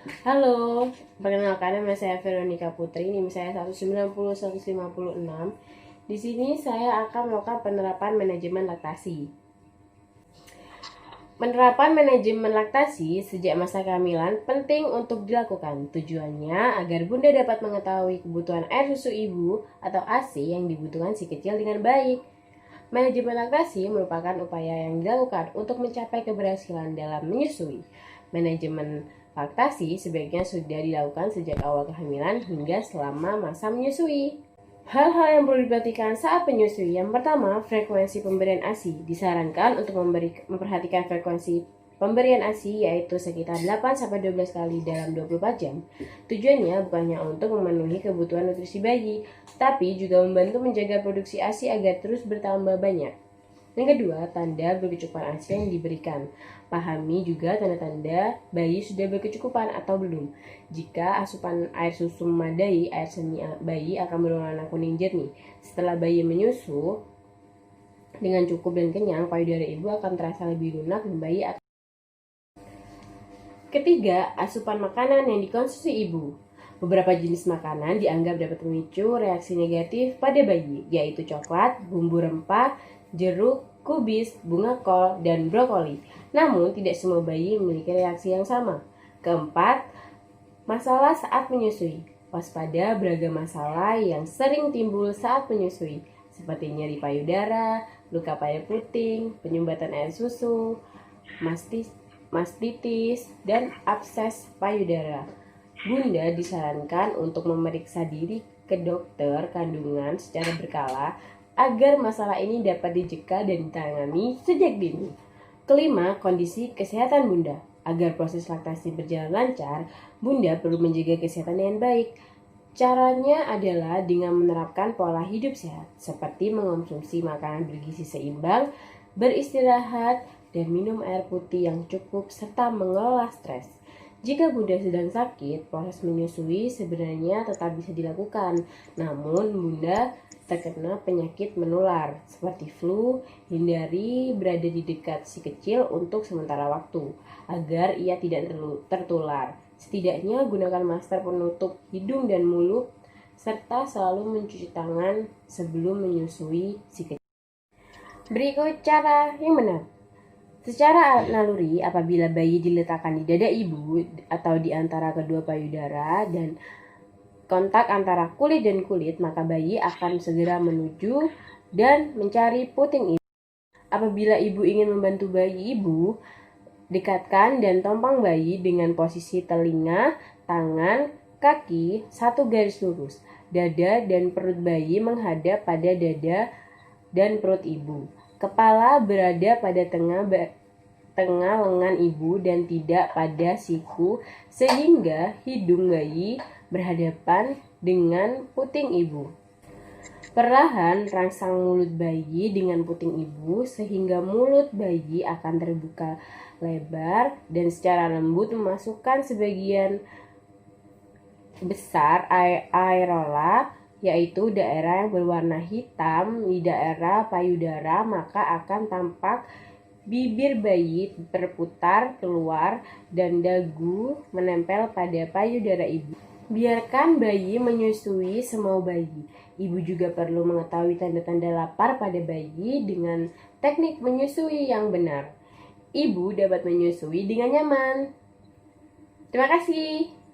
Halo, perkenalkan nama saya Veronica Putri, NIM saya 190-156. Di sini saya akan melakukan penerapan manajemen laktasi. Penerapan manajemen laktasi sejak masa kehamilan penting untuk dilakukan. Tujuannya agar Bunda dapat mengetahui kebutuhan air susu ibu atau ASI yang dibutuhkan si kecil dengan baik. Manajemen laktasi merupakan upaya yang dilakukan untuk mencapai keberhasilan dalam menyusui. Manajemen laktasi sebaiknya sudah dilakukan sejak awal kehamilan hingga selama masa menyusui. Hal-hal yang perlu diperhatikan saat menyusui. Yang pertama, frekuensi pemberian ASI. Disarankan untuk memperhatikan frekuensi pemberian ASI yaitu sekitar 8-12 kali dalam 24 jam. Tujuannya bukan hanya untuk memenuhi kebutuhan nutrisi bayi, tapi juga membantu menjaga produksi ASI agar terus bertambah banyak. Yang kedua, tanda berkecukupan ASI yang diberikan. Pahami juga tanda-tanda bayi sudah berkecukupan atau belum. Jika asupan air susu memadai, air seni bayi akan berwarna kuning jernih. Setelah bayi menyusu dengan cukup dan kenyang, payudara ibu akan terasa lebih lunak dan bayi akan. Ketiga, asupan makanan yang dikonsumsi ibu. Beberapa jenis makanan dianggap dapat memicu reaksi negatif pada bayi, yaitu coklat, bumbu rempah, jeruk, kubis, bunga kol, dan brokoli. Namun, tidak semua bayi memiliki reaksi yang sama. Keempat, masalah saat menyusui. Waspada beragam masalah yang sering timbul saat menyusui, seperti nyeri payudara, luka pada puting, penyumbatan air susu, mastitis, dan abses payudara. Bunda disarankan untuk memeriksa diri ke dokter kandungan secara berkala agar masalah ini dapat dicegah dan ditangani sejak dini. Kelima, kondisi kesehatan Bunda. Agar proses laktasi berjalan lancar, Bunda perlu menjaga kesehatan dengan baik. Caranya adalah dengan menerapkan pola hidup sehat, seperti mengonsumsi makanan bergizi seimbang, beristirahat, dan minum air putih yang cukup, serta mengelola stres. Jika Bunda sedang sakit, proses menyusui sebenarnya tetap bisa dilakukan. Namun, Bunda terkena penyakit menular seperti flu, hindari berada di dekat si kecil untuk sementara waktu agar ia tidak tertular. Setidaknya gunakan masker penutup hidung dan mulut serta selalu mencuci tangan sebelum menyusui si kecil. Berikut cara yang benar. Secara naluri, apabila bayi diletakkan di dada ibu atau di antara kedua payudara dan kontak antara kulit dan kulit, maka bayi akan segera menuju dan mencari puting ibu. Apabila ibu ingin membantu bayi ibu, dekatkan dan tompang bayi dengan posisi telinga, tangan, kaki satu garis lurus. Dada dan perut bayi menghadap pada dada dan perut ibu. Kepala berada pada tengah lengan ibu dan tidak pada siku, sehingga hidung bayi berhadapan dengan puting ibu. Perlahan rangsang mulut bayi dengan puting ibu sehingga mulut bayi akan terbuka lebar dan secara lembut memasukkan sebagian besar areola, yaitu daerah yang berwarna hitam di daerah payudara, maka akan tampak bibir bayi berputar keluar dan dagu menempel pada payudara ibu. Biarkan bayi menyusui semau bayi. Ibu juga perlu mengetahui tanda-tanda lapar pada bayi dengan teknik menyusui yang benar. Ibu dapat menyusui dengan nyaman. Terima kasih.